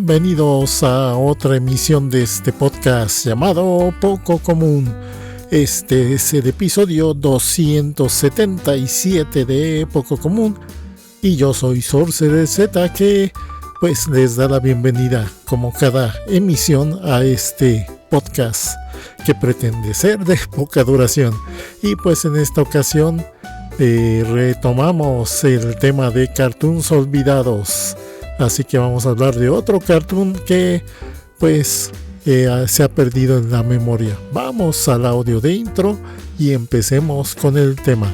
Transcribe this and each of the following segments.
bienvenidos a otra emisión de este podcast llamado Poco Común. Este es el episodio 277 de Poco Común y yo soy Sorcerer Z, que pues les da la bienvenida como cada emisión a este podcast que pretende ser de poca duración. Y pues en esta ocasión retomamos el tema de cartoons olvidados. Así que vamos a hablar de otro cartoon que pues se ha perdido en la memoria. Vamos al audio de intro y empecemos con el tema.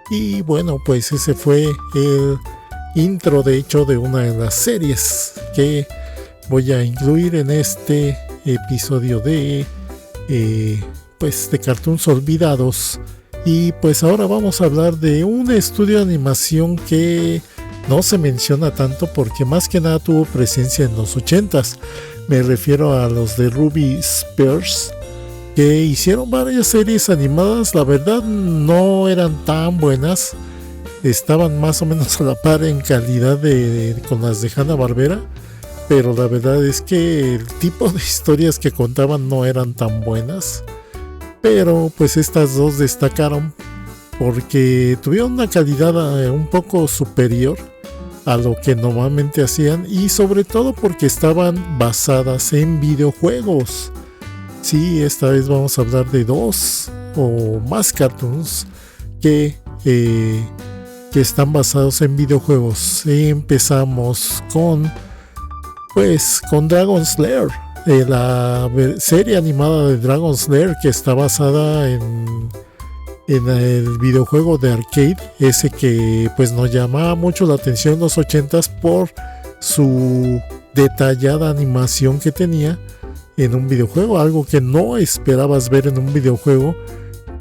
Y bueno, pues ese fue el intro, de hecho, de una de las series que voy a incluir en este episodio de cartoons olvidados. Y pues ahora vamos a hablar de un estudio de animación que no se menciona tanto porque más que nada tuvo presencia en los 80s. Me refiero a los de Ruby Spears, que hicieron varias series animadas. La verdad no eran tan buenas, estaban más o menos a la par en calidad con las de Hanna-Barbera, pero la verdad es que el tipo de historias que contaban no eran tan buenas. Pero pues estas dos destacaron porque tuvieron una calidad un poco superior a lo que normalmente hacían, y sobre todo porque estaban basadas en videojuegos. Sí, esta vez vamos a hablar de dos o más cartoons que están basados en videojuegos. Empezamos con Dragon Slayer, la serie animada de Dragon Slayer, que está basada en el videojuego de arcade, ese que pues nos llamaba mucho la atención en los 80s por su detallada animación que tenía en un videojuego, algo que no esperabas ver en un videojuego,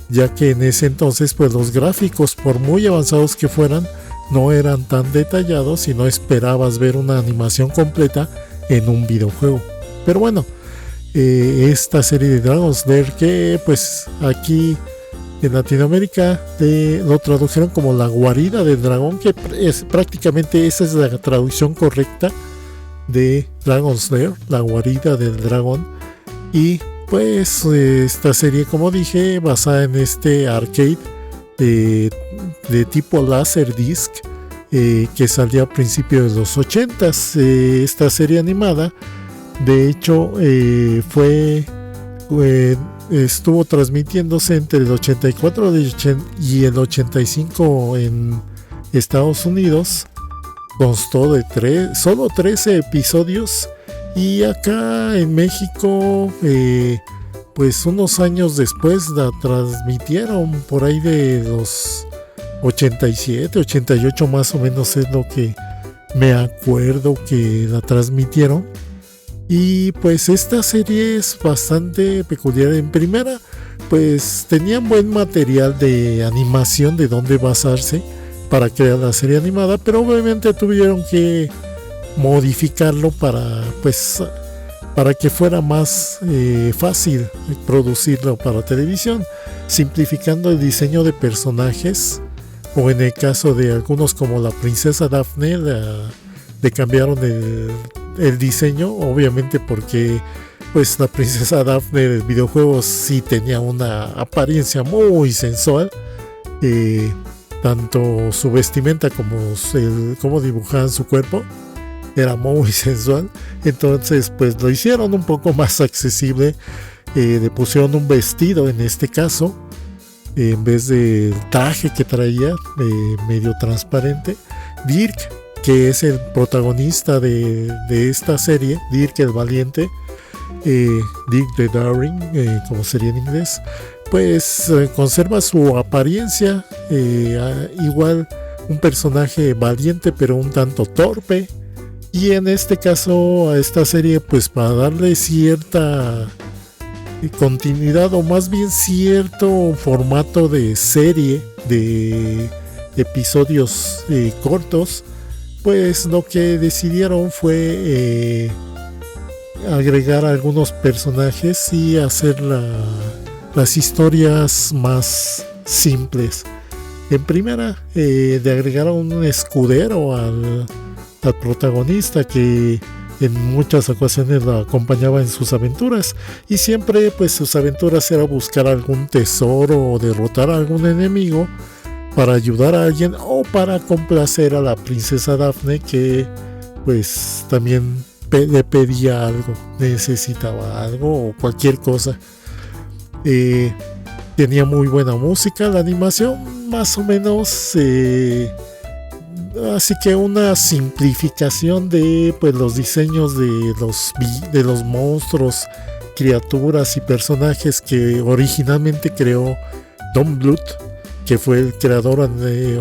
ya que en ese entonces pues los gráficos, por muy avanzados que fueran, no eran tan detallados y no esperabas ver una animación completa en un videojuego. Pero bueno, esta serie de Dragon Slayer, que pues aquí en Latinoamérica lo tradujeron como La Guarida del Dragón, que es prácticamente esa es la traducción correcta de Dragon Slayer, La Guarida del Dragón. Y pues esta serie, como dije, basada en este arcade de tipo Laserdisc, que salió a principios de los 80s. Esta serie animada, de hecho, estuvo transmitiéndose entre el 84 y el 85 en Estados Unidos. Constó de solo 13 episodios, y acá en México pues unos años después la transmitieron, por ahí de los 87, 88 más o menos es lo que me acuerdo que la transmitieron. Y pues esta serie es bastante peculiar. En primera, pues tenían buen material de animación de dónde basarse para crear la serie animada, pero obviamente tuvieron que modificarlo para que fuera más fácil producirlo para televisión, simplificando el diseño de personajes, o en el caso de algunos como la princesa Daphne le cambiaron el diseño, obviamente porque pues la princesa Daphne del videojuego sí tenía una apariencia muy sensual, tanto su vestimenta como cómo dibujaban su cuerpo era muy sensual. Entonces pues lo hicieron un poco más accesible, le pusieron un vestido en este caso, en vez del traje que traía, medio transparente. Dirk, que es el protagonista de esta serie, Dirk el Valiente, Dirk the Daring, como sería en inglés, pues conserva su apariencia, igual un personaje valiente pero un tanto torpe, y en este caso a esta serie, pues para darle cierta continuidad, o más bien cierto formato de serie de episodios cortos, pues lo que decidieron fue agregar algunos personajes y hacer las historias más simples. En primera, de agregar a un escudero al protagonista, que en muchas ocasiones lo acompañaba en sus aventuras, y siempre pues sus aventuras era buscar algún tesoro o derrotar a algún enemigo para ayudar a alguien, o para complacer a la princesa Daphne, que pues también le pedía algo, necesitaba algo o cualquier cosa. Tenía muy buena música, la animación más o menos, así que una simplificación de pues los diseños de los monstruos, criaturas y personajes que originalmente creó Don Bluth, que fue el creador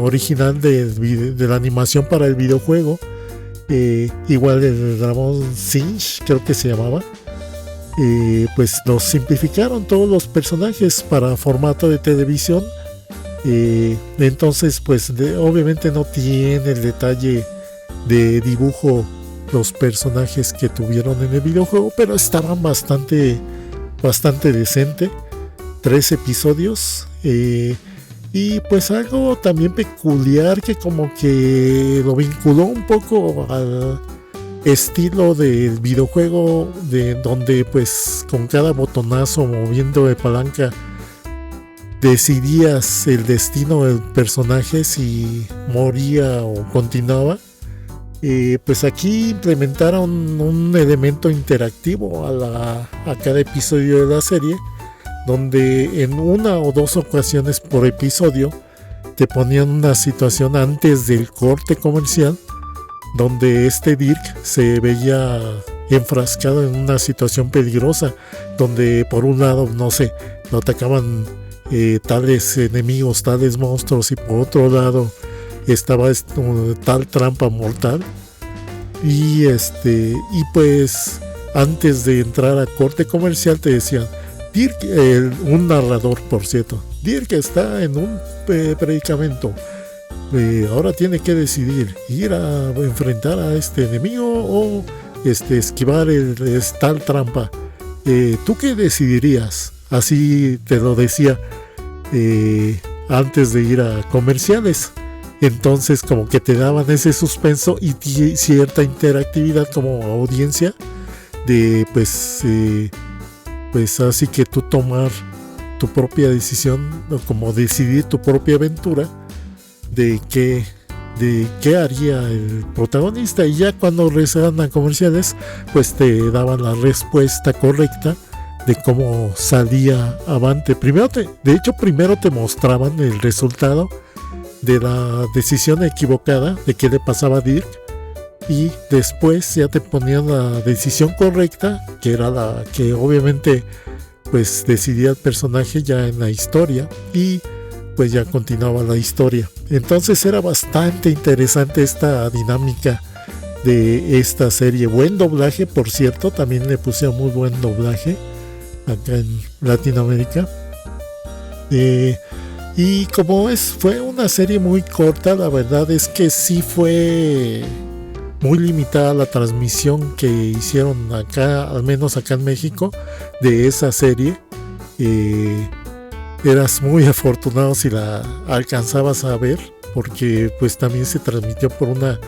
original de la animación para el videojuego. Igual el Ramón Sinch, creo que se llamaba. Pues los simplificaron todos los personajes para formato de televisión. Entonces pues obviamente no tiene el detalle de dibujo los personajes que tuvieron en el videojuego, pero estaban bastante decente. 3 episodios, y pues algo también peculiar, que como que lo vinculó un poco al estilo del videojuego, de donde pues con cada botonazo moviendo de palanca decidías el destino del personaje, si moría o continuaba. Pues aquí implementaron un elemento interactivo a cada episodio de la serie, donde en 1 o 2 ocasiones por episodio te ponían una situación antes del corte comercial, donde Dirk se veía enfrascado en una situación peligrosa, donde por un lado, no sé, lo atacaban tales enemigos, tales monstruos, y por otro lado estaba tal trampa mortal, y pues antes de entrar a corte comercial te decían: Dirk, un narrador, por cierto, Dirk está en un predicamento, ahora tiene que decidir ir a enfrentar a este enemigo o esquivar tal trampa. ¿Tú qué decidirías? Así te lo decía antes de ir a comerciales. Entonces como que te daban ese suspenso y cierta interactividad como audiencia, de pues así que tú tomar tu propia decisión, o como decidir tu propia aventura de qué haría el protagonista. Y ya cuando regresaban a comerciales, pues te daban la respuesta correcta de cómo salía avante. Primero te mostraban el resultado de la decisión equivocada de qué le pasaba a Dirk, y después ya te ponían la decisión correcta, que era la que obviamente pues decidía el personaje ya en la historia, y pues ya continuaba la historia. Entonces era bastante interesante esta dinámica de esta serie. Buen doblaje, por cierto, también le pusieron muy buen doblaje acá en Latinoamérica. Y como fue una serie muy corta, la verdad es que sí fue muy limitada la transmisión que hicieron acá, al menos acá en México, de esa serie. Eras muy afortunado si la alcanzabas a ver, porque pues también se transmitió por una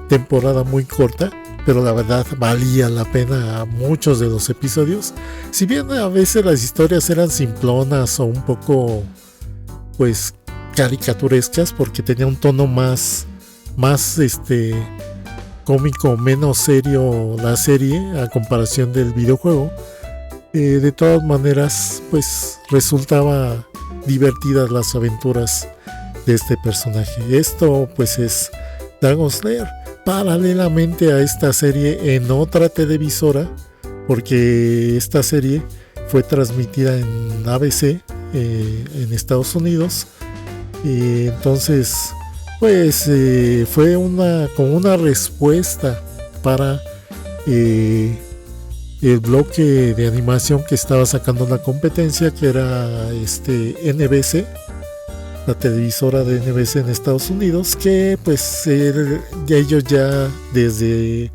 temporada muy corta, pero la verdad valía la pena muchos de los episodios. Si bien a veces las historias eran simplonas o un poco pues caricaturescas, porque tenía un tono más cómico, menos serio la serie a comparación del videojuego, de todas maneras pues resultaba divertidas las aventuras de este personaje. Esto pues es Dragon Slayer, paralelamente a esta serie en otra televisora, porque esta serie fue transmitida en ABC en Estados Unidos, y entonces pues fue como una respuesta para el bloque de animación que estaba sacando la competencia, que era NBC, la televisora de NBC en Estados Unidos, que pues ellos ya desde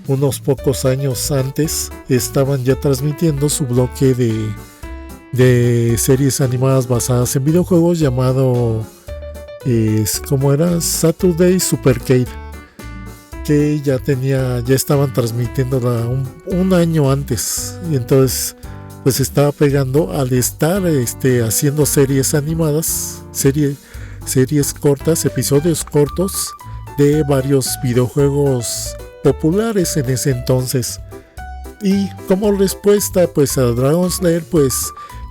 unos pocos años antes estaban ya transmitiendo su bloque de series animadas basadas en videojuegos llamado ¿cómo era? Saturday Supercade, que ya estaban transmitiéndola un año antes, y entonces pues estaba pegando al estar haciendo series animadas, series cortas, episodios cortos de varios videojuegos populares en ese entonces. Y como respuesta pues a Dragon Slayer, pues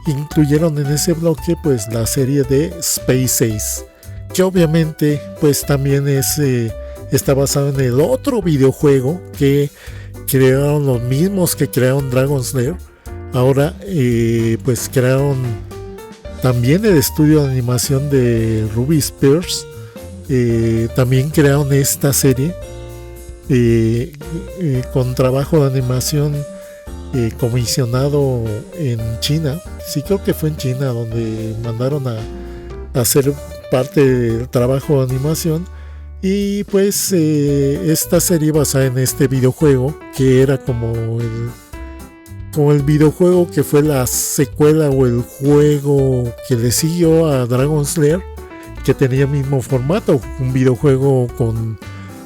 incluyeron en ese bloque pues la serie de Space Ace, que obviamente pues también está basado en el otro videojuego que crearon los mismos que crearon Dragon Slayer. Ahora pues crearon también el estudio de animación de Ruby Spears, también crearon esta serie con trabajo de animación comisionado en China. Sí, creo que fue en China donde mandaron a hacer parte del trabajo de animación. Y pues esta serie basada en este videojuego, que era como el videojuego que fue la secuela o el juego que le siguió a Dragon Slayer, que tenía el mismo formato, un videojuego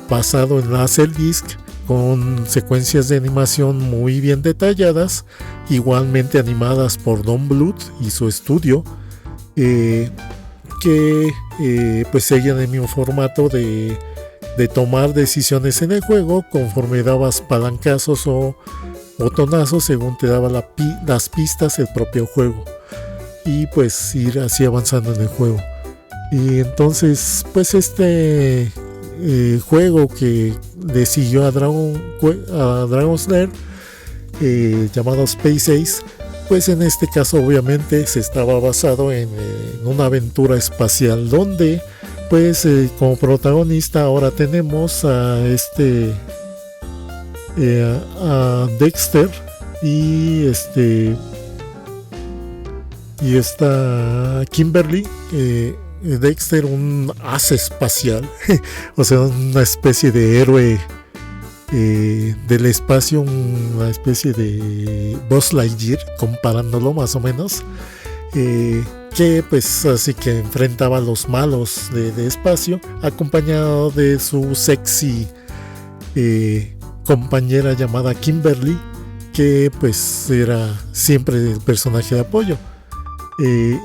basado en Laserdisc, con secuencias de animación muy bien detalladas, igualmente animadas por Don Bluth y su estudio, que pues seguían el mismo formato de tomar decisiones en el juego conforme dabas palancazos o botonazos según te daba las pistas el propio juego, y pues ir así avanzando en el juego. Y entonces pues juego que le siguió a Dragon Slayer, llamado Space Ace, pues en este caso obviamente se estaba basado en una aventura espacial, donde pues como protagonista ahora tenemos a Dexter y esta Kimberly. Dexter, un as espacial, o sea, una especie de héroe del espacio, una especie de Buzz Lightyear, comparándolo más o menos, que pues así que enfrentaba a los malos de espacio, acompañado de su sexy compañera llamada Kimberly, que pues era siempre el personaje de apoyo.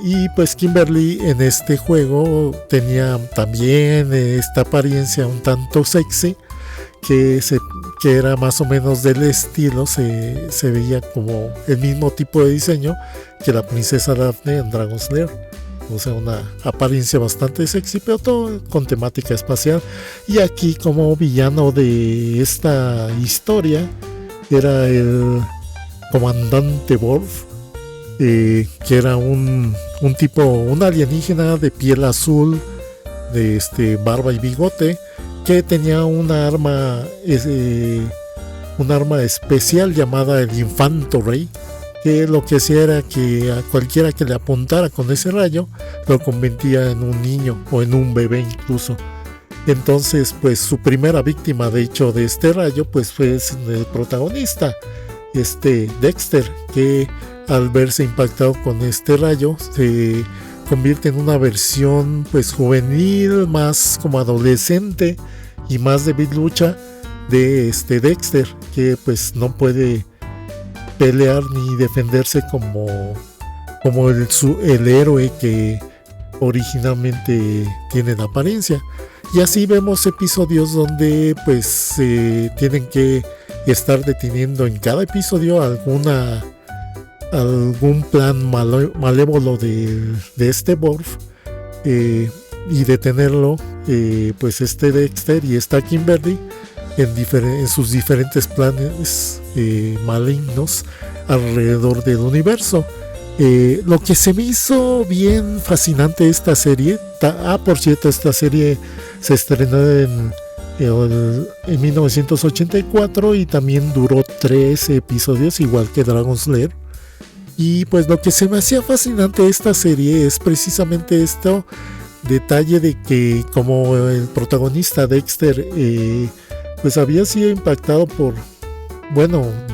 Y pues Kimberly en este juego tenía también esta apariencia un tanto sexy, que era más o menos del estilo, se veía como el mismo tipo de diseño que la princesa Daphne en Dragon Slayer, o sea, una apariencia bastante sexy, pero todo con temática espacial. Y aquí como villano de esta historia era el comandante Worf, que era un alienígena de piel azul, de barba y bigote, que tenía un arma especial llamada el Infanto Ray, que lo que hacía era que a cualquiera que le apuntara con ese rayo lo convertía en un niño o en un bebé incluso. Entonces pues su primera víctima de hecho de este rayo pues fue el protagonista, Dexter, que al verse impactado con este rayo se convierte en una versión pues juvenil, más como adolescente y más de lucha de Dexter, que pues no puede pelear ni defenderse como el héroe que originalmente tiene la apariencia. Y así vemos episodios donde pues tienen que estar deteniendo en cada episodio alguna algún plan malévolo de este Worf, y detenerlo, pues Dexter y esta Kimberly en sus diferentes planes malignos alrededor del universo. Lo que se me hizo bien fascinante esta serie, por cierto, esta serie se estrenó en 1984 y también duró 13 episodios, igual que Dragon Slayer. Y pues lo que se me hacía fascinante de esta serie es precisamente detalle de que como el protagonista Dexter pues había sido impactado por,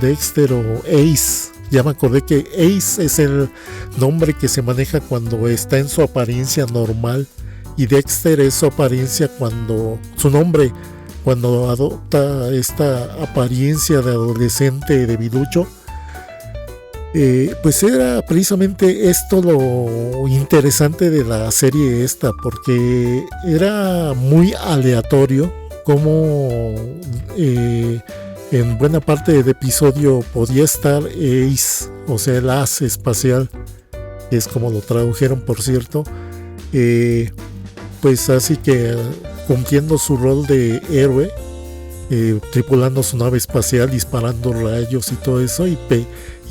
Dexter o Ace. Ya me acordé que Ace es el nombre que se maneja cuando está en su apariencia normal, y Dexter es su nombre cuando adopta esta apariencia de adolescente debilucho. Pues era precisamente esto lo interesante de la serie esta, porque era muy aleatorio como en buena parte del episodio podía estar Ace, o sea, el as espacial, que es como lo tradujeron, por cierto, pues así que cumpliendo su rol de héroe, tripulando su nave espacial, disparando rayos y todo eso, y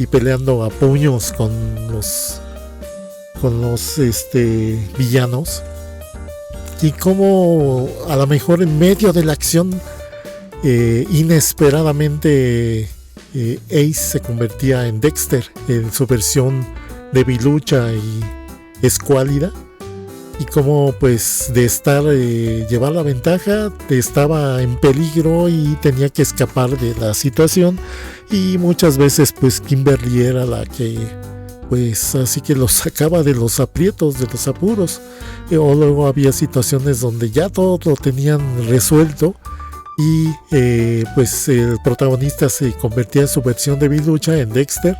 peleando a puños con los villanos, y como a lo mejor en medio de la acción inesperadamente Ace se convertía en Dexter, en su versión debilucha y escuálida, y como pues de llevar la ventaja, estaba en peligro y tenía que escapar de la situación, y muchas veces pues Kimberly era la que pues así que lo sacaba de los aprietos, de los apuros, o luego había situaciones donde ya todo lo tenían resuelto y pues el protagonista se convertía en su versión de debilucha, en Dexter,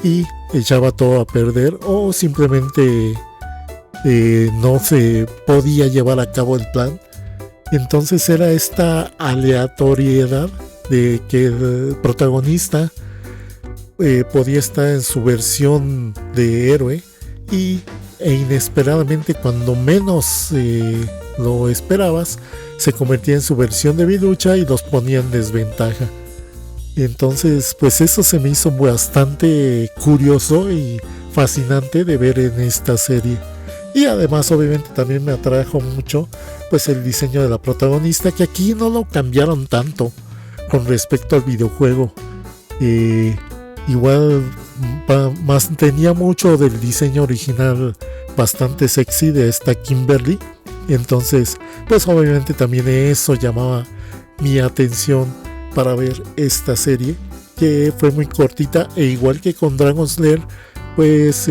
y echaba todo a perder, o simplemente no se podía llevar a cabo el plan. Entonces era esta aleatoriedad de que el protagonista podía estar en su versión de héroe e inesperadamente, cuando menos lo esperabas, se convertía en su versión de debilucha y los ponía en desventaja. Entonces pues eso se me hizo bastante curioso y fascinante de ver en esta serie. Y además obviamente también me atrajo mucho pues el diseño de la protagonista, que aquí no lo cambiaron tanto con respecto al videojuego. Igual mantenía mucho del diseño original, bastante sexy, de esta Kimberly. Entonces pues obviamente también eso llamaba mi atención para ver esta serie, que fue muy cortita, e igual que con Dragon Slayer pues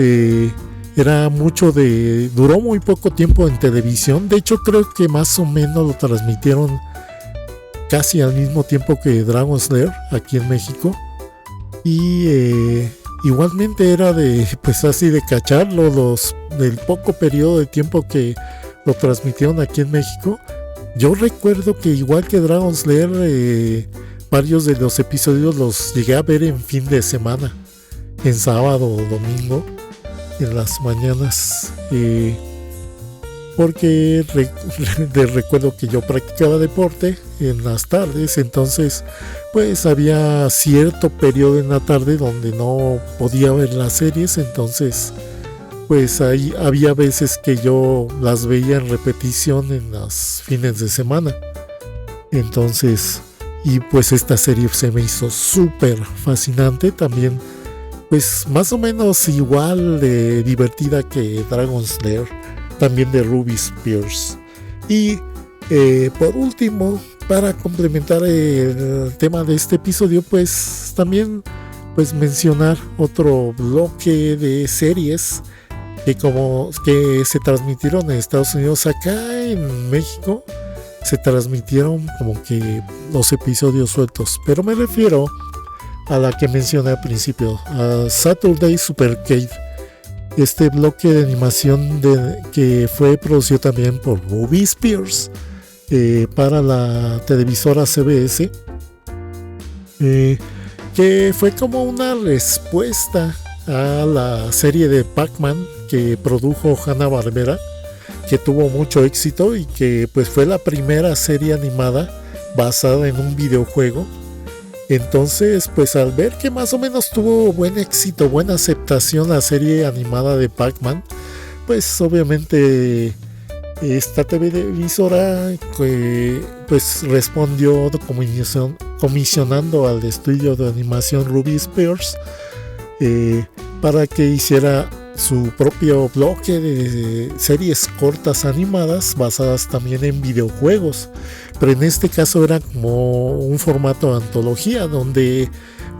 duró muy poco tiempo en televisión. De hecho creo que más o menos lo transmitieron casi al mismo tiempo que Dragon Slayer aquí en México, y igualmente era pues así de cacharlo del poco periodo de tiempo que lo transmitieron aquí en México. Yo recuerdo que igual que Dragon Slayer, varios de los episodios los llegué a ver en fin de semana, en sábado o domingo, en las mañanas, porque recuerdo que yo practicaba deporte en las tardes. Entonces pues había cierto periodo en la tarde donde no podía ver las series, entonces pues ahí había veces que yo las veía en repetición en los fines de semana. Entonces, y pues esta serie se me hizo súper fascinante también, pues más o menos igual de divertida que Dragon Slayer, también de Ruby Spears. Y por último, para complementar el tema de este episodio, pues también pues mencionar otro bloque de series que se transmitieron en Estados Unidos. Acá en México se transmitieron como que los episodios sueltos, pero me refiero a la que mencioné al principio, a Saturday Supercade, este bloque de animación que fue producido también por Ruby Spears para la televisora CBS, que fue como una respuesta a la serie de Pac-Man que produjo Hanna-Barbera, que tuvo mucho éxito y que pues fue la primera serie animada basada en un videojuego. Entonces, pues al ver que más o menos tuvo buen éxito, buena aceptación la serie animada de Pac-Man, pues obviamente esta televisora pues respondió comisionando al estudio de animación Ruby Spears para que hiciera su propio bloque de series cortas animadas basadas también en videojuegos, pero en este caso era como un formato de antología donde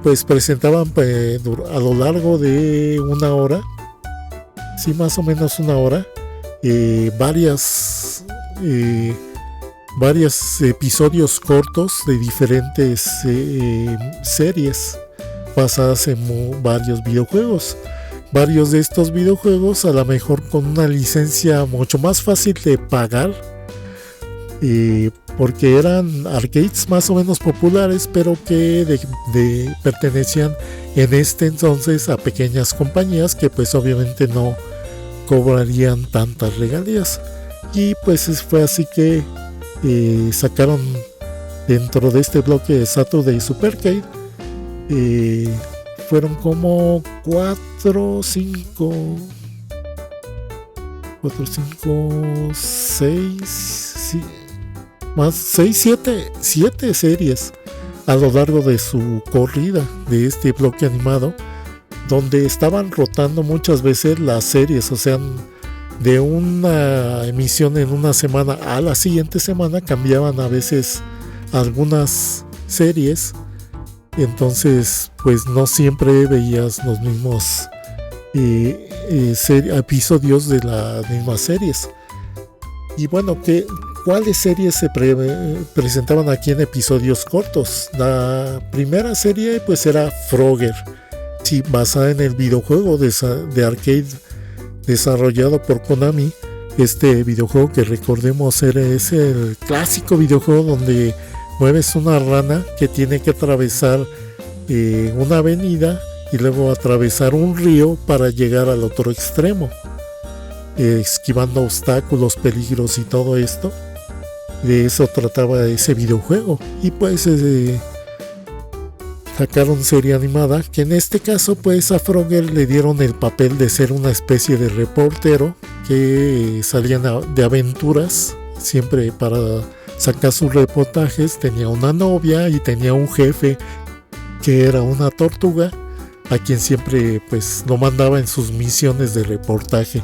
pues presentaban a lo largo de una hora, sí, más o menos una hora, varios episodios cortos de diferentes series basadas en varios videojuegos. Varios de estos videojuegos a lo mejor con una licencia mucho más fácil de pagar, porque eran arcades más o menos populares, pero que pertenecían en este entonces a pequeñas compañías que pues obviamente no cobrarían tantas regalías. Y pues fue así que sacaron dentro de este bloque de Saturday Supercade, fueron como 4, 5, 6, sí, más 6, 7 series a lo largo de su corrida de este bloque animado, donde estaban rotando muchas veces las series, o sea, de una emisión en una semana a la siguiente semana cambiaban a veces algunas series. Entonces pues no siempre veías los mismos episodios de las mismas series. Y bueno, ¿cuáles series se presentaban aquí en episodios cortos? La primera serie pues era Frogger, sí, basada en el videojuego de arcade desarrollado por Konami. Este videojuego que recordemos es el clásico videojuego donde mueves una rana que tiene que atravesar una avenida y luego atravesar un río para llegar al otro extremo, esquivando obstáculos, peligros y todo esto. De eso trataba ese videojuego. Y pues sacaron serie animada, que en este caso pues a Frogger le dieron el papel de ser una especie de reportero que salían de aventuras siempre para sacar sus reportajes. Tenía una novia y tenía un jefe que era una tortuga, a quien siempre pues lo mandaba en sus misiones de reportaje.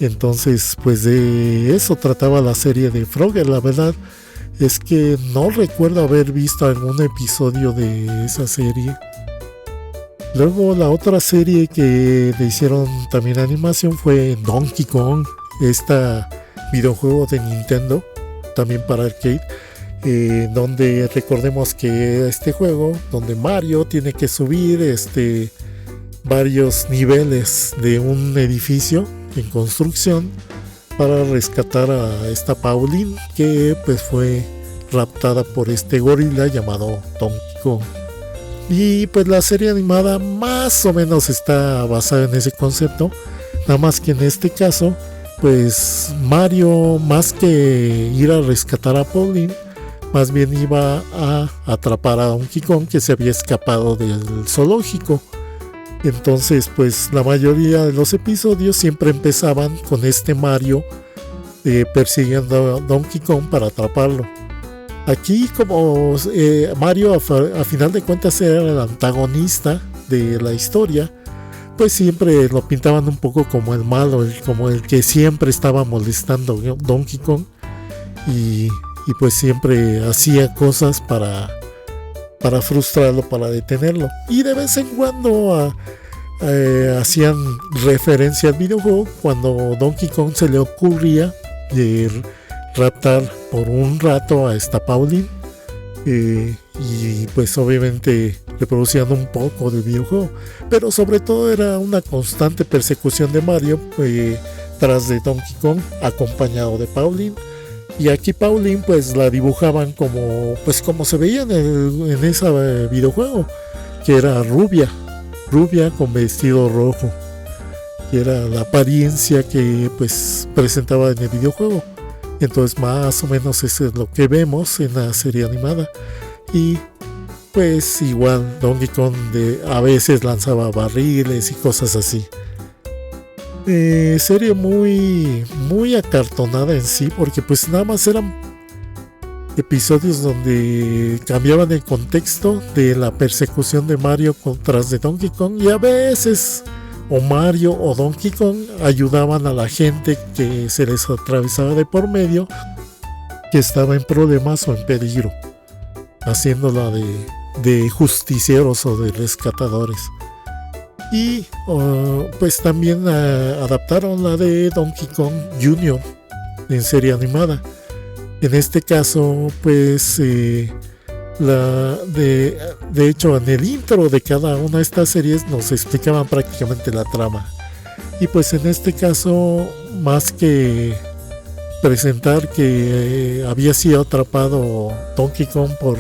Entonces pues de eso trataba la serie de Frogger. La verdad es que no recuerdo haber visto algún episodio de esa serie. Luego la otra serie que le hicieron también animación fue Donkey Kong, videojuego de Nintendo, también para arcade, donde recordemos que este juego donde Mario tiene que subir varios niveles de un edificio en construcción para rescatar a esta Pauline, que pues fue raptada por este gorila llamado Donkey Kong. Y pues la serie animada más o menos está basada en ese concepto, nada más que en este caso pues Mario, más que ir a rescatar a Pauline, más bien iba a atrapar a Donkey Kong, que se había escapado del zoológico. Entonces pues la mayoría de los episodios siempre empezaban con este Mario persiguiendo a Donkey Kong para atraparlo. Aquí como Mario a final de cuentas era el antagonista de la historia, pues siempre lo pintaban un poco como el malo, como el que siempre estaba molestando a Donkey Kong, y pues siempre hacía cosas para frustrarlo, para detenerlo. Y de vez en cuando hacían referencia al videojuego cuando Donkey Kong se le ocurría raptar por un rato a esta Pauline, y pues obviamente reproducían un poco del videojuego, pero sobre todo era una constante persecución de Mario tras de Donkey Kong, acompañado de Pauline. Y aquí Pauline pues la dibujaban como se veía en ese videojuego, que era rubia, rubia con vestido rojo, que era la apariencia que pues presentaba en el videojuego. Entonces más o menos eso es lo que vemos en la serie animada. Y pues igual Donkey Kong a veces lanzaba barriles y cosas así. Serie muy acartonada en sí, porque pues nada más eran episodios donde cambiaban el contexto de la persecución de Mario contra de Donkey Kong, y a veces o Mario o Donkey Kong ayudaban a la gente que se les atravesaba de por medio, que estaba en problemas o en peligro, haciéndola de justicieros o de rescatadores. Y pues también adaptaron la de Donkey Kong Jr. en serie animada. En este caso pues de hecho en el intro de cada una de estas series nos explicaban prácticamente la trama. Y pues en este caso, más que presentar que había sido atrapado Donkey Kong por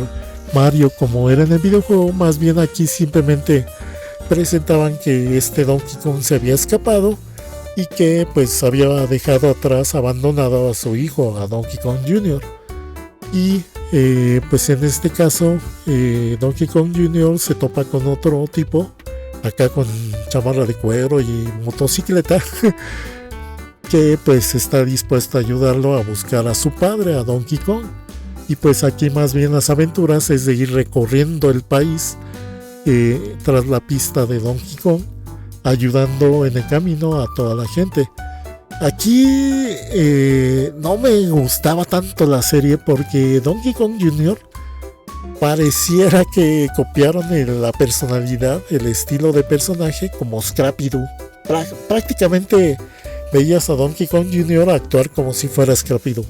Mario como era en el videojuego, más bien aquí simplemente presentaban que este Donkey Kong se había escapado y que pues había dejado atrás, abandonado a su hijo, a Donkey Kong Jr. Y pues en este caso Donkey Kong Jr. se topa con otro tipo, acá con chamarra de cuero y motocicleta, que pues está dispuesto a ayudarlo a buscar a su padre, a Donkey Kong. Y pues aquí más bien las aventuras es de ir recorriendo el país tras la pista de Donkey Kong, ayudando en el camino a toda la gente. Aquí no me gustaba tanto la serie porque Donkey Kong Jr. pareciera que copiaron la personalidad, el estilo de personaje como Scrappy Doo. Prácticamente veías a Donkey Kong Jr. actuar como si fuera Scrappy Doo,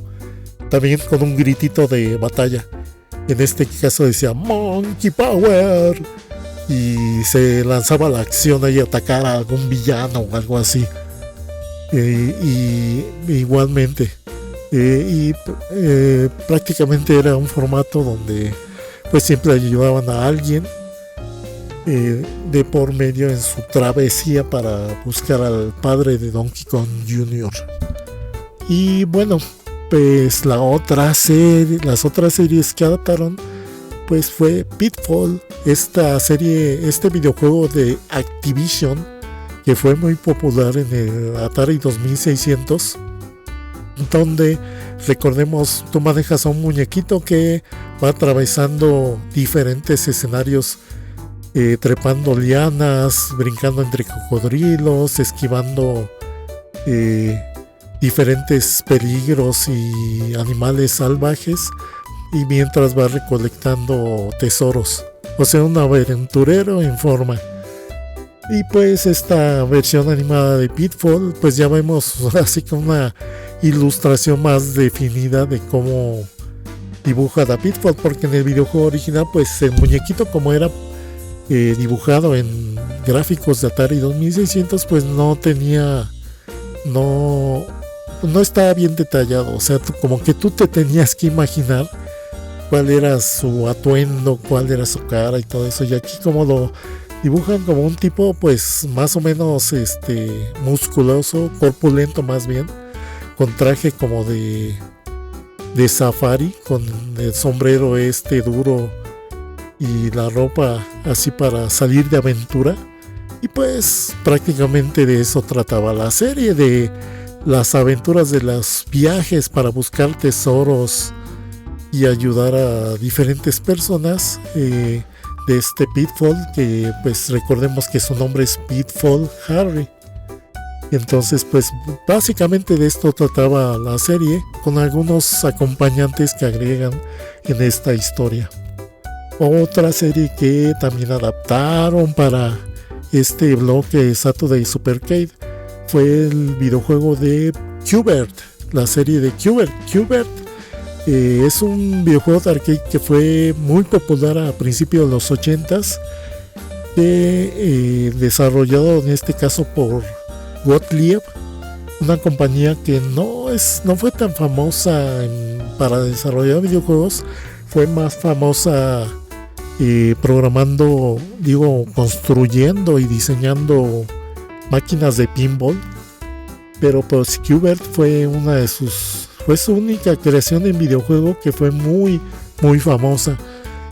también con un gritito de batalla. En este caso decía Monkey Power y se lanzaba a la acción y atacar a algún villano o algo así. Y igualmente prácticamente era un formato donde pues siempre ayudaban a alguien de por medio en su travesía para buscar al padre de Donkey Kong Jr. Y bueno, pues las otras series que adaptaron pues fue Pitfall, esta serie, este videojuego de Activision que fue muy popular en el Atari 2600, donde recordemos tú manejas a un muñequito que va atravesando diferentes escenarios, trepando lianas, brincando entre cocodrilos, esquivando diferentes peligros y animales salvajes, y mientras va recolectando tesoros, o sea, un aventurero en forma. Y pues esta versión animada de Pitfall, pues ya vemos así como una ilustración más definida de cómo dibuja la Pitfall, porque en el videojuego original pues el muñequito, como era dibujado en gráficos de Atari 2600, pues no estaba bien detallado, o sea, como que tú te tenías que imaginar cuál era su atuendo, cuál era su cara y todo eso. Y aquí como lo dibujan como un tipo pues más o menos musculoso, corpulento más bien, con traje como de safari, con el sombrero duro y la ropa así para salir de aventura. Y pues prácticamente de eso trataba la serie, de las aventuras de los viajes para buscar tesoros y ayudar a diferentes personas de este Pitfall, que pues recordemos que su nombre es Pitfall Harry. Entonces pues básicamente de esto trataba la serie, con algunos acompañantes que agregan en esta historia. Otra serie que también adaptaron para este bloque Saturday Supercade fue el videojuego de Q*bert, la serie de Q*bert. Q*bert es un videojuego de arcade que fue muy popular a principios de los 80s, desarrollado en este caso por Gottlieb, una compañía que no fue tan famosa para desarrollar videojuegos. Fue más famosa programando, construyendo y diseñando máquinas de pinball. Pero pues Q*bert fue su única creación en videojuego que fue muy muy famosa.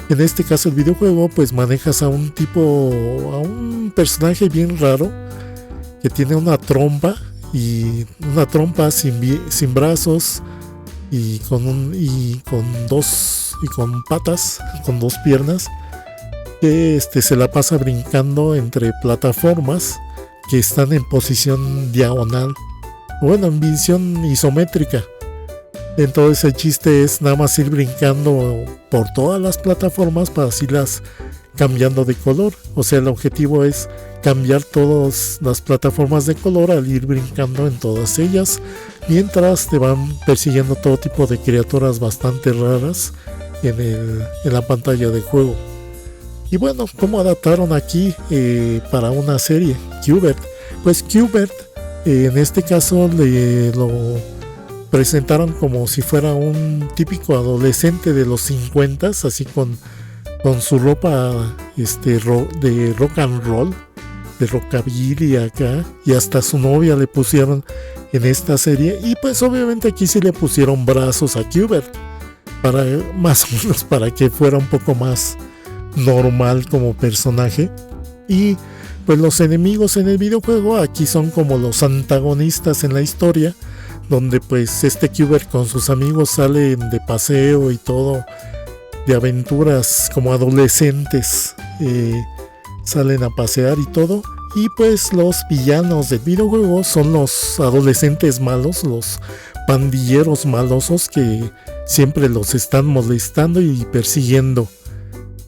En este caso el videojuego pues manejas a un personaje bien raro que tiene una trompa sin brazos y con patas, con dos piernas, que se la pasa brincando entre plataformas que están en posición diagonal, bueno, en visión isométrica. Entonces el chiste es nada más ir brincando por todas las plataformas para irlas cambiando de color. O sea, el objetivo es cambiar todas las plataformas de color al ir brincando en todas ellas, mientras te van persiguiendo todo tipo de criaturas bastante raras en la pantalla de juego. Y bueno, ¿cómo adaptaron aquí para una serie Q*bert? Pues Q*bert en este caso lo presentaron como si fuera un típico adolescente de los 50, así con su ropa de rock and roll, de rockabilly acá, y hasta su novia le pusieron en esta serie. Y pues obviamente aquí sí le pusieron brazos a Q*bert, para más o menos para que fuera un poco más normal como personaje. Y pues los enemigos en el videojuego aquí son como los antagonistas en la historia, donde pues Q*bert con sus amigos salen de paseo y todo, de aventuras como adolescentes, salen a pasear y todo. Y pues los villanos del videojuego son los adolescentes malos, los pandilleros malosos que siempre los están molestando y persiguiendo.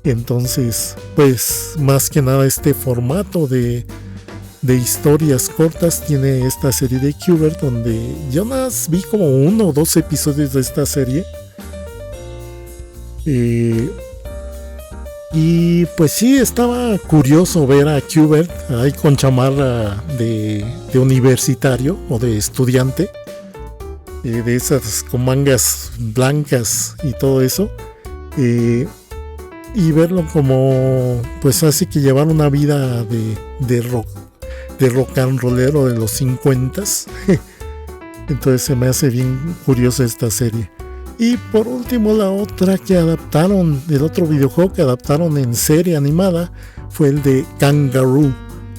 Entonces pues más que nada este formato de historias cortas tiene esta serie de Q*bert, donde yo nada más vi como 1 o 2 episodios de esta serie. Y pues sí, estaba curioso ver a Q*bert ahí con chamarra de universitario o de estudiante, de esas con mangas blancas y todo eso, y verlo como pues así que llevar una vida de rock and rollero de los 50s. Entonces se me hace bien curiosa esta serie. Y por último, la otra que adaptaron, el otro videojuego que adaptaron en serie animada, fue el de Kangaroo.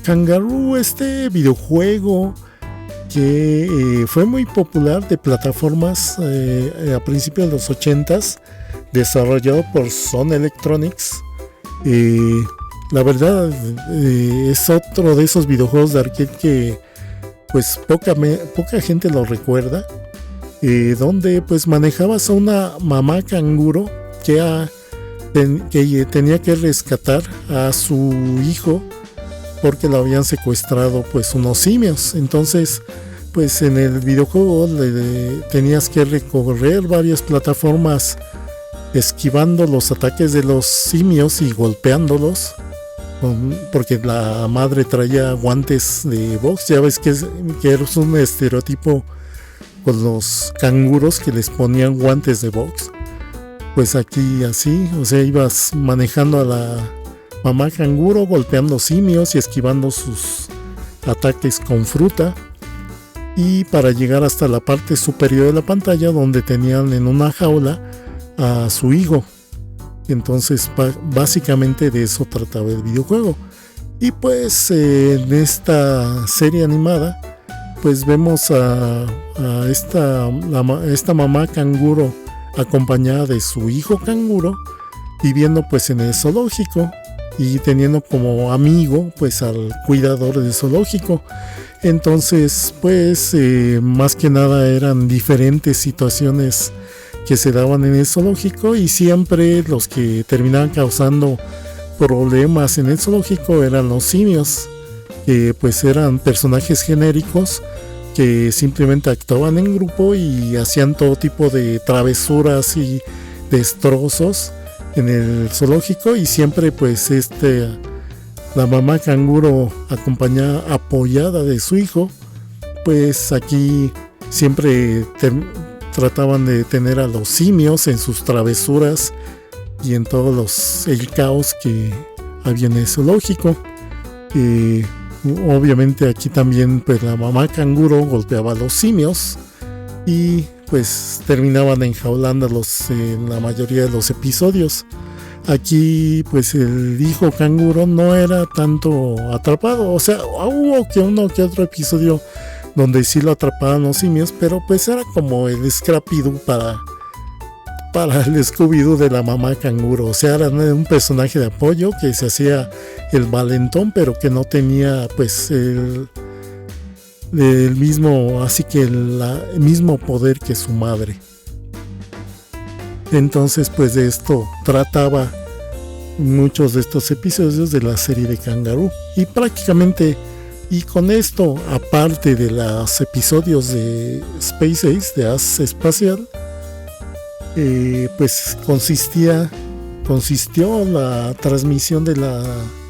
Kangaroo, este videojuego que fue muy popular de plataformas a principios de los 80s, desarrollado por Sony Electronics. La verdad es otro de esos videojuegos de arcade que pues poca gente lo recuerda, donde pues manejabas a una mamá canguro que tenía que rescatar a su hijo porque lo habían secuestrado pues unos simios. Entonces pues en el videojuego tenías que recorrer varias plataformas esquivando los ataques de los simios y golpeándolos, porque la madre traía guantes de box. Ya ves que es un estereotipo con los canguros que les ponían guantes de box. Pues aquí así, o sea, ibas manejando a la mamá canguro, golpeando simios y esquivando sus ataques con fruta, y para llegar hasta la parte superior de la pantalla donde tenían en una jaula a su hijo. Entonces básicamente de eso trataba el videojuego. Y pues en esta serie animada pues vemos a esta mamá canguro acompañada de su hijo canguro, viviendo pues en el zoológico y teniendo como amigo pues al cuidador del zoológico. Entonces pues más que nada eran diferentes situaciones que se daban en el zoológico, y siempre los que terminaban causando problemas en el zoológico eran los simios, que pues eran personajes genéricos que simplemente actuaban en grupo y hacían todo tipo de travesuras y destrozos en el zoológico. Y siempre pues la mamá canguro acompañada, apoyada de su hijo, pues aquí siempre trataban de tener a los simios en sus travesuras y en todos el caos que había en el zoológico. Obviamente aquí también pues la mamá canguro golpeaba a los simios y pues terminaban enjaulándolos en la mayoría de los episodios. Aquí pues el hijo canguro no era tanto atrapado, o sea, hubo uno que otro episodio donde sí lo atrapaban los simios, pero pues era como el Scrappy-Doo para el Scooby-Doo de la mamá canguro. O sea, era un personaje de apoyo que se hacía el valentón, pero que no tenía pues el mismo, así que el mismo poder que su madre. Entonces pues de esto trataba muchos de estos episodios de la serie de Kangaroo, y prácticamente, y con esto, aparte de los episodios de Space Ace, de As Espacial, pues consistió la transmisión de la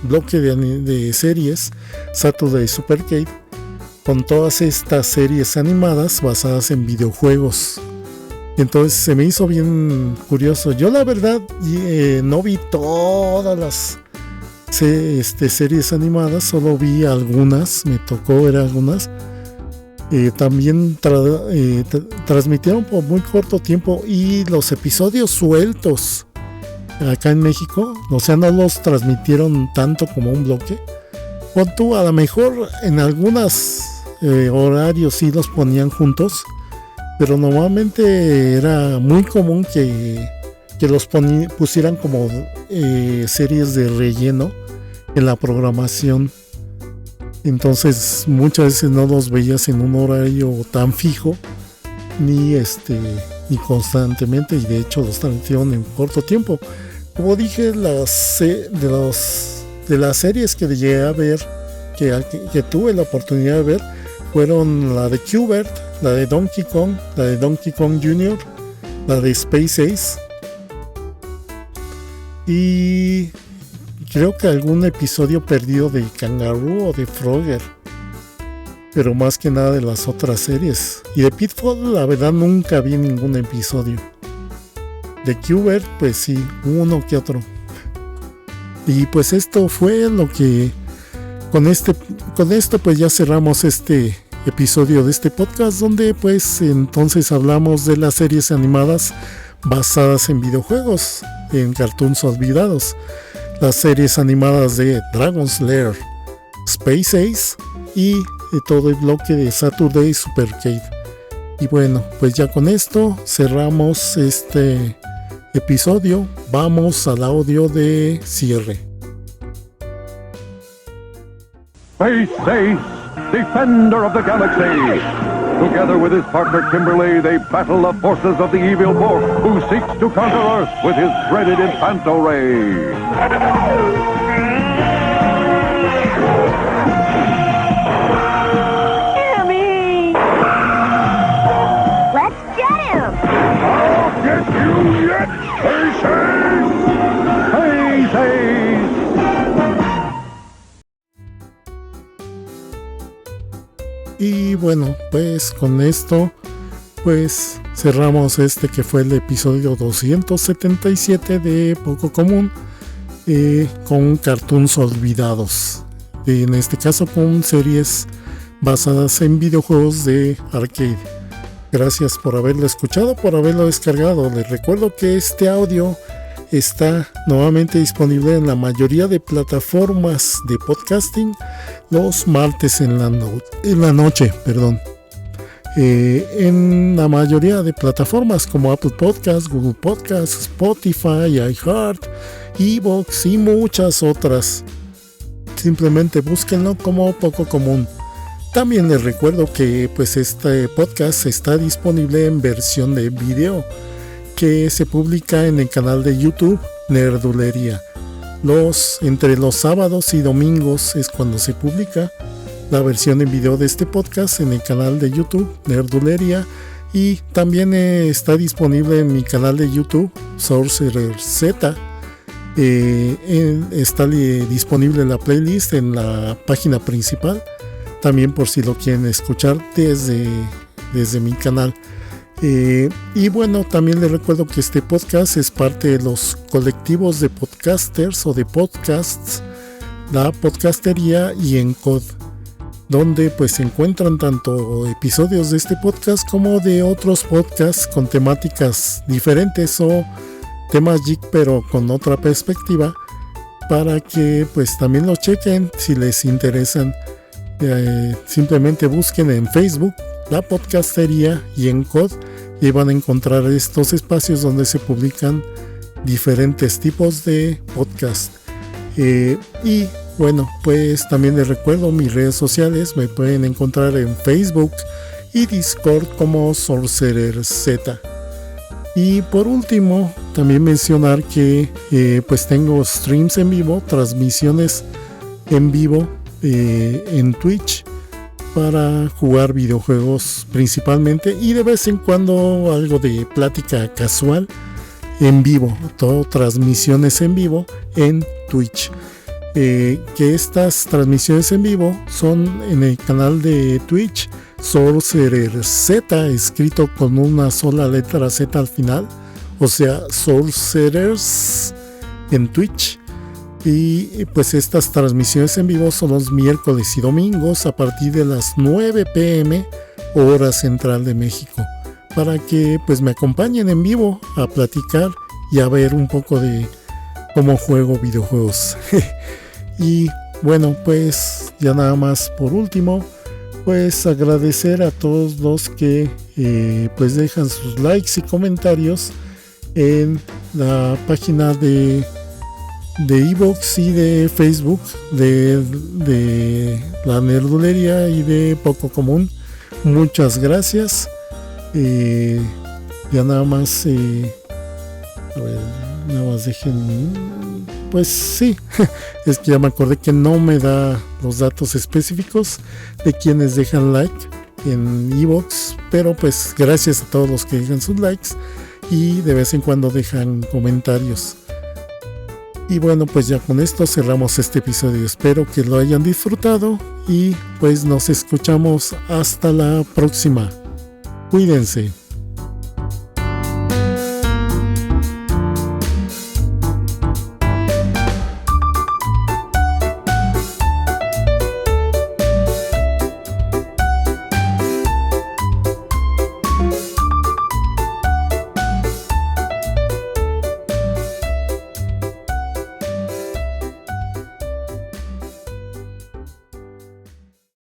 bloque de series Saturday Supercade, con todas estas series animadas basadas en videojuegos. Entonces se me hizo bien curioso. Yo la verdad no vi todas las series animadas, solo vi algunas, me tocó ver algunas. También transmitieron por muy corto tiempo, y los episodios sueltos acá en México, o sea, no los transmitieron tanto como un bloque. A lo mejor en algunos horarios sí los ponían juntos, pero normalmente era muy común que los pusieran como series de relleno en la programación. Entonces muchas veces no los veías en un horario tan fijo, ni constantemente, y de hecho los transmitieron en corto tiempo. Como dije, de las series que llegué a ver, que tuve la oportunidad de ver, fueron la de Q*bert, la de Donkey Kong, la de Donkey Kong Jr., la de Space Ace, y creo que algún episodio perdido de Kangaroo o de Frogger, pero más que nada de las otras series. Y de Pitfall, la verdad, nunca vi ningún episodio. De Q*bert, pues sí, uno que otro. Y pues esto fue lo que con esto pues ya cerramos este episodio de este podcast, donde pues entonces hablamos de las series animadas basadas en videojuegos, en cartoons olvidados. Las series animadas de Dragon's Lair, Space Ace y todo el bloque de Saturday Supercade. Y bueno, pues ya con esto cerramos este episodio. Vamos al audio de cierre. Space Ace, defender of the galaxy. Together with his partner Kimberly, they battle the forces of the evil Borg, who seeks to conquer Earth with his dreaded Infanto Ray. Jimmy! Let's get him! I'll get you yet, Space Ace! Space Ace! Y bueno, pues con esto pues cerramos que fue el episodio 277 de Poco Común, con cartoons olvidados, en este caso con series basadas en videojuegos de arcade. Gracias por haberlo escuchado, por haberlo descargado. Les recuerdo que este audio está nuevamente disponible en la mayoría de plataformas de podcasting los martes en la noche. En la mayoría de plataformas como Apple Podcasts, Google Podcasts, Spotify, iHeart, Evox y muchas otras. Simplemente búsquenlo como Poco Común. También les recuerdo que pues este podcast está disponible en versión de video, que se publica en el canal de YouTube Nerdulería. Entre los sábados y domingos es cuando se publica la versión en video de este podcast en el canal de YouTube Nerdulería, y también está disponible en mi canal de YouTube Sorcerer Z. Está disponible la playlist en la página principal, también por si lo quieren escuchar desde mi canal. Y bueno, también les recuerdo que este podcast es parte de los colectivos de podcasters o de podcasts, la podcastería y Encode, donde pues se encuentran tanto episodios de este podcast como de otros podcasts con temáticas diferentes o temas geek pero con otra perspectiva, para que pues también lo chequen si les interesan. Simplemente busquen en Facebook la podcastería y Encode y van a encontrar estos espacios donde se publican diferentes tipos de podcast. Y bueno, pues también les recuerdo mis redes sociales. Me pueden encontrar en Facebook y Discord como SorcererZ. Y por último, también mencionar que pues tengo streams en vivo, transmisiones en vivo en Twitch para jugar videojuegos principalmente, y de vez en cuando algo de plática casual en vivo, todo transmisiones en vivo en Twitch. Que estas transmisiones en vivo son en el canal de Twitch SorcererZ, escrito con una sola letra Z al final, o sea, Sorcerers en Twitch. Y pues estas transmisiones en vivo son los miércoles y domingos a partir de las 9 p.m. hora central de México, para que pues me acompañen en vivo a platicar y a ver un poco de cómo juego videojuegos. Y bueno, pues ya nada más por último, pues agradecer a todos los que pues dejan sus likes y comentarios en la página de iVoox y de Facebook de la Nerdulería y de Poco Común. Muchas gracias. Ya nada más nada más dejen, pues sí, es que ya me acordé que no me da los datos específicos de quienes dejan like en iVoox, pero pues gracias a todos los que dejan sus likes y de vez en cuando dejan comentarios. Y bueno, pues ya con esto cerramos este episodio. Espero que lo hayan disfrutado y pues nos escuchamos hasta la próxima. Cuídense.